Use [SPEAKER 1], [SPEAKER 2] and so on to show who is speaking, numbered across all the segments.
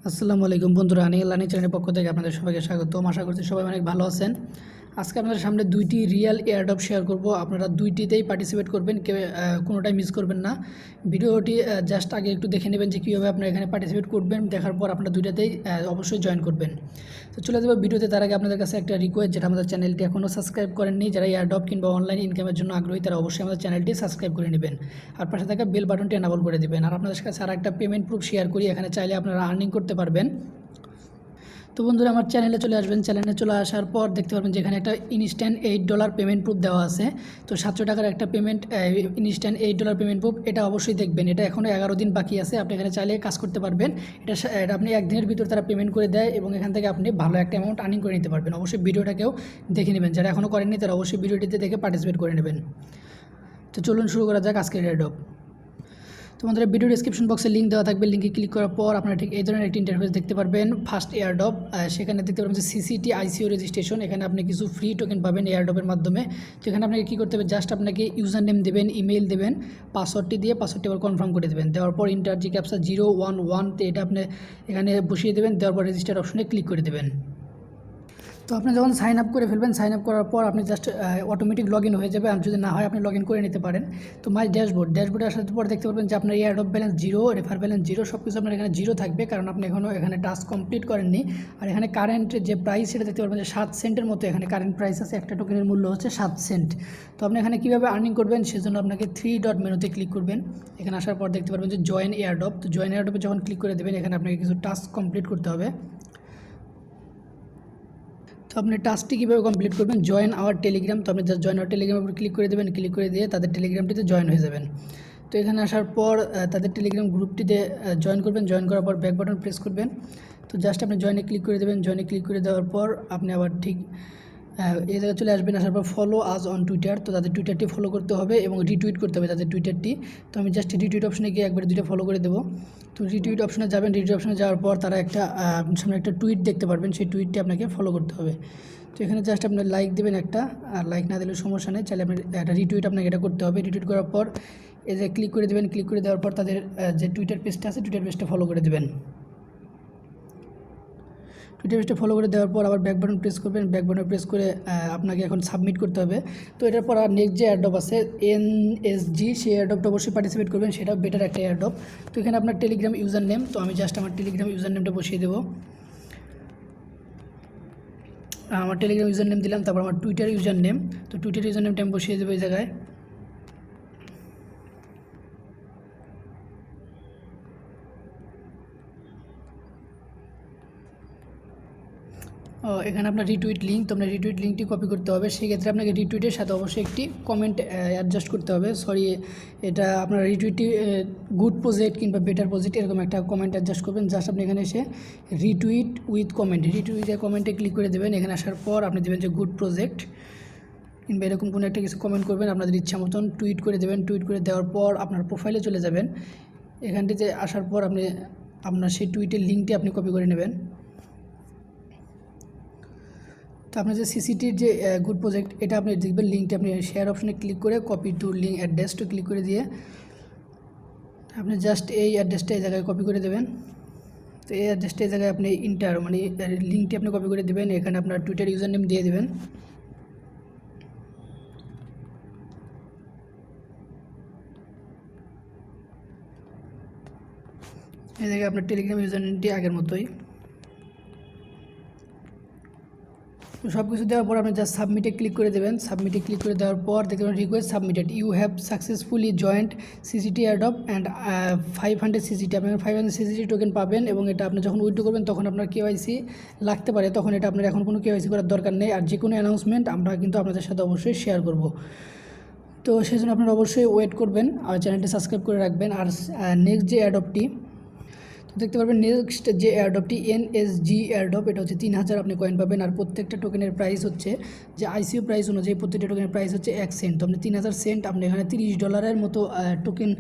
[SPEAKER 1] আসসালামু আলাইকুম বন্ধুরা, Earning&Learning চ্যানেলের পক্ষ থেকে আপনাদের সবাইকে স্বাগতম। আশা করছি সবাই অনেক ভালো আছেন। আজকে আপনাদের সামনে দুইটি রিয়েল এয়ারড্রপ শেয়ার করব। আপনারা দুইটিতেই পার্টিসিপেট করবেন, কেউ কোনোটাই মিস করবেন না। ভিডিওটি জাস্ট আগে একটু দেখে নেবেন যে কীভাবে আপনারা এখানে পার্টিসিপেট করবেন। দেখার পর আপনারা দুইটাতেই অবশ্যই জয়েন করবেন। তো চলে যাবো ভিডিওতে। তার আগে আপনাদের কাছে একটা রিকোয়েস্ট, যেটা আমাদের চ্যানেলটি এখনও সাবস্ক্রাইব করেননি, যারা এয়ারড্রপ কিংবা অনলাইন ইনকামের জন্য আগ্রহী তারা অবশ্যই আমাদের চ্যানেলটি সাবস্ক্রাইব করে নেবেন আর পাশে থাকা বেল বাটনটি এনাবল করে দেবেন। আর আপনাদের কাছে আর একটা পেমেন্ট প্রুফ শেয়ার করি, এখানে চাইলে আপনারা আর্নিং করতে পারবেন। তো বন্ধুরা, আমার চ্যানেলে চলে আসবেন। চ্যানেলে চলে আসার পর দেখতে পারবেন যেখানে একটা ইনস্ট্যান্ট $8 পেমেন্ট প্রুফ দেওয়া আছে। তো 700 টাকার একটা পেমেন্ট, ইনস্ট্যান্ট $8 পেমেন্ট প্রুফ, এটা অবশ্যই দেখবেন। এটা এখনও 11 দিন বাকি আছে, আপনি এখানে চাইলে কাজ করতে পারবেন। এটা আপনি একদিনের ভিতর তারা পেমেন্ট করে দেয় এবং এখান থেকে আপনি ভালো একটা অ্যামাউন্ট আর্নিং করে নিতে পারবেন। অবশ্যই ভিডিওটাকেও দেখে নেবেন, যারা এখনও করেননি তারা অবশ্যই ভিডিওটিতে দেখে পার্টিসিপেট করে নেবেন। তো চলুন শুরু করা যাক আজকের এয়ারড্রপ। তোমাদের ভিডিও ডিসক্রিপশন বক্সে লিঙ্ক দেওয়া থাকবে। লিঙ্কে ক্লিক করার পর আপনারা ঠিক এই ধরনের একটি ইন্টারফেস দেখতে পারবেন। ফার্স্ট এয়ারড্রপ, সেখানে দেখতে পারবেন যে সিসিটি আইসিও রেজিস্ট্রেশন। এখানে আপনি কিছু ফ্রি টোকেন পাবেন এয়ারড্রপের মাধ্যমে। তো এখানে আপনাকে কী করতে হবে, জাস্ট আপনাকে ইউজার নেম দেবেন, ইমেল দেবেন, পাসওয়ার্ডটি দিয়ে পাসওয়ার্ডটি আবার কনফার্ম করে দেবেন। দেওয়ার পর ইন্টার জি ক্যাপসা 011, এটা আপনি এখানে বসিয়ে দেবেন। দেওয়ার পর রেজিস্টার অপশনে ক্লিক করে দেবেন। তো আপনি যখন সাইন আপ করে ফেলবেন, সাইন আপ করার পর আপনি জাস্ট অটোমেটিক লগ ইন হয়ে যাবে। আর যদি না হয় আপনি লগ ইন করে নিতে পারেন। তো মাই ড্যাশবোর্ডে আসার পর দেখতে পারবেন যে আপনার এয়ারড্রপ ব্যালেন্স 0, রেফার ব্যালেন্স 0, সব কিছু আপনার এখানে 0 থাকবে, কারণ আপনি এখনও এখানে টাস্ক কমপ্লিট করেননি। আর এখানে কারেন্ট যে প্রাইস সেটা দেখতে পারবেন যে 7 সেন্টের মতো এখানে কারেন্ট প্রাইস আছে। একটা টোকেনের মূল্য হচ্ছে 7 সেন্ট। তো আপনি এখানে কীভাবে আর্নিং করবেন সেজন্য আপনাকে 3 ডট মেনুতে ক্লিক করবেন। এখানে আসার পর দেখতে পারবেন যে জয়েন এয়ারড্রপ। তো জয়েন এয়ারড্রপে যখন ক্লিক করে দেবেন, এখানে আপনাকে কিছু টাস্ক কমপ্লিট করতে হবে। তো আপনি টাস্কটি কীভাবে কমপ্লিট করবেন, জয়েন আওয়ার টেলিগ্রাম। তো আপনি জাস্ট জয়েন আওয়ার টেলিগ্রামের উপর ক্লিক করে দেবেন। ক্লিক করে দিয়ে তাদের টেলিগ্রামটিতে জয়েন হয়ে যাবেন। তো এখানে আসার পর তাদের টেলিগ্রাম গ্রুপটিতে জয়েন করবেন। জয়েন করার পর ব্যাক বাটন প্রেস করবেন। তো জাস্ট আপনি জয়েনে ক্লিক করে দেবেন। জয়েনে ক্লিক করে দেওয়ার পর আপনি আবার ঠিক এই জায়গায় চলে আসবেন। আসার পর ফলো আজ অন টুইটার। তো তাদের টুইটারটি ফলো করতে হবে এবং রিটুইট করতে হবে তাদের টুইটারটি। তো আমি জাস্ট রিটুইট অপশনে গিয়ে একবারে 2টা ফলো করে দেবো। তো রিটুইট অপশনে যাবেন। রিটুইট অপশনে যাওয়ার পর তারা সামনে একটা টুইট দেখতে পারবেন, সেই টুইটটি আপনাকে ফলো করতে হবে। তো এখানে জাস্ট আপনি লাইক দেবেন একটা, আর লাইক না দিলেও সমস্যা নেই, চাইলে আপনি একটা রিটুইট আপনাকে এটা করতে হবে। রিটুইট করার পর এই যে ক্লিক করে দেবেন। ক্লিক করে দেওয়ার পর তাদের যে টুইটার পেজটা আছে, টুইটার পেজটা ফলো করে দেবেন। টুইটার পেজটা ফলো করে দেওয়ার পর আবার ব্যাক বাটন প্রেস করবেন। ব্যাক বাটন প্রেস করে আপনাকে এখন সাবমিট করতে হবে। তো এটার পর আর নেক্সট যে এয়ারড্রপ আছে NSG, সেই এয়ারড্রপটা অবশ্যই পার্টিসিপেট করবেন, সেটাও বেটার একটা এয়ারড্রপ। তো এখানে আপনার টেলিগ্রাম ইউজার নেম, তো আমি জাস্ট আমার টেলিগ্রাম ইউজার নেমটা বসিয়ে দেবো। আমার টেলিগ্রাম ইউজার নেম দিলাম, তারপর আমার টুইটার ইউজার নেম। তো টুইটার ইউজার নেমটা আমি বসিয়ে দেবো এই জায়গায়। এখানে আপনার রিটুইট লিঙ্ক, তো আপনার রিটুইট লিঙ্কটি কপি করতে হবে। সেক্ষেত্রে আপনাকে রিটুইটের সাথে অবশ্যই একটি কমেন্ট অ্যাডজাস্ট করতে হবে। সরি, এটা আপনার রিটুইটটি গুড প্রজেক্ট কিংবা বেটার প্রজেক্ট এরকম একটা কমেন্ট অ্যাডজাস্ট করবেন। জাস্ট আপনি এখানে এসে রিটুইট উইথ কমেন্ট, রিটুইটের কমেন্টে ক্লিক করে দেবেন। এখানে আসার পর আপনি দেবেন যে গুড প্রজেক্ট কিংবা এরকম কোনো একটা কিছু কমেন্ট করবেন, আপনাদের ইচ্ছা মতন টুইট করে দেবেন। টুইট করে দেওয়ার পর আপনার প্রোফাইলে চলে যাবেন। এখানটিতে আসার পর আপনি আপনার সেই টুইটের লিঙ্কটি আপনি কপি করে নেবেন। তো আপনার যে সিসিটির যে গুড প্রজেক্ট, এটা আপনি দেখবেন লিঙ্কটি আপনি শেয়ার অপশনে ক্লিক করে copy to link address to click করে দিয়ে আপনি জাস্ট এই অ্যাড্রেসটা এই জায়গায় কপি করে দেবেন। তো এই অ্যাড্রেসটা এই জায়গায় আপনি লিঙ্কটি আপনি কপি করে দেবেন। এখানে আপনার টুইটার ইউজার নেম দিয়ে দেবেন। এই জায়গায় আপনার টেলিগ্রাম ইউজার নেমটি আগের মতোই। তো সব কিছু দেওয়ার পর আপনি জাস্ট সাবমিটে ক্লিক করে দেবেন। সাবমিটে ক্লিক করে দেওয়ার পর দেখতে পাবেন request submitted, you have successfully joined CCT airdrop and 500 CCT. আপনি 500 সিসিটি টোকেন পাবেন এবং এটা আপনি যখন উইথড্র করবেন তখন আপনার কেওয়াইসি লাগতে পারে। তখন এটা আপনার এখন কোনো কেওয়াইসি করার দরকার নেই। আর যে কোনো অ্যানাউন্সমেন্ট আমরা কিন্তু আপনাদের সাথে অবশ্যই শেয়ার করব। তো সেই জন্য আপনারা অবশ্যই ওয়েট করবেন আর চ্যানেলটি সাবস্ক্রাইব করে রাখবেন। আর নেক্সট যে এয়ারড্রপটি, তো দেখতে পারবেন নেক্সট যে এয়ারড্রপটি NSG এয়ারড্রপ, এটা হচ্ছে 3000 আপনি কয়েন পাবেন। আর প্রত্যেকটা টোকেনের প্রাইস হচ্ছে যে আইসিও প্রাইস অনুযায়ী প্রত্যেকটা টোকেনের প্রাইস হচ্ছে 1 সেন্ট। তো আপনি 3000 সেন্ট আপনি এখানে $30 মতো টোকেন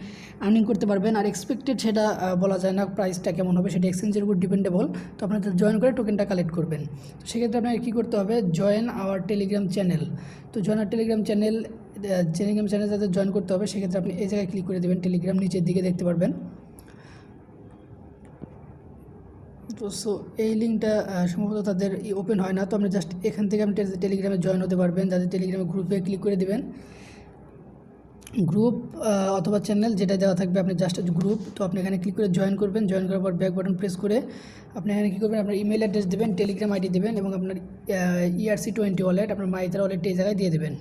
[SPEAKER 1] আর্নিং করতে পারবেন। আর এক্সপেক্টেড সেটা বলা যায় না প্রাইসটা কেমন হবে, সেটা এক্সচেঞ্জের উপর ডিপেন্ডেবল। তো আপনার জয়েন করে টোকেনটা কালেক্ট করবেন। তো সেক্ষেত্রে আপনাকে কী করতে হবে, জয়েন আওয়ার টেলিগ্রাম চ্যানেল। তো জয়েন আওয়ার টেলিগ্রাম চ্যানেল যাদের জয়েন করতে হবে সেক্ষেত্রে আপনি এই জায়গায় ক্লিক করে দেবেন। টেলিগ্রাম নিচের দিকে দেখতে পারবেন। তো সো এই লিঙ্কটা সম্ভবত তাদের ওপেন হয় না। তো আপনি জাস্ট এখান থেকে আপনি টেলিগ্রামে জয়েন হতে পারবেন। যাদের টেলিগ্রামে গ্রুপে ক্লিক করে দেবেন, গ্রুপ অথবা চ্যানেল যেটা দেওয়া থাকবে, আপনি জাস্ট গ্রুপ, তো আপনি এখানে ক্লিক করে জয়েন করবেন। জয়েন করার পর ব্যাক বাটন প্রেস করে আপনি এখানে কী করবেন, আপনার ইমেল অ্যাড্রেস দেবেন, টেলিগ্রাম আইডি দেবেন এবং আপনার ERC20 ওয়ালেট, আপনার মাইতার ওয়ালেট এই জায়গায় দিয়ে দেবেন।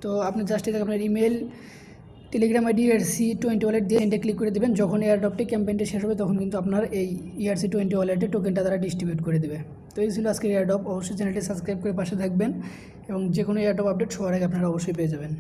[SPEAKER 1] তো আপনি জাস্ট এই জায়গায় আপনার email, Telegram ID, ERC20 wallet দিয়ে এন্টে ক্লিক করে দেবেন। যখন এয়ারড্রপটি ক্যাম্পেইনটা শেষ হবে তখন কিন্তু আপনার এই ERC20 ওয়ালেটে টোকেনটা তারা ডিস্ট্রিবিউট করে দেবে। তো এই ছিল আজকের এয়ারড্রপ। অবশ্যই চ্যানেলটি সাবস্ক্রাইব করে পাশে থাকবেন এবং যে কোনো এয়ারড্রপ আপডেট সবার আগে আপনারা অবশ্যই পেয়ে যাবেন।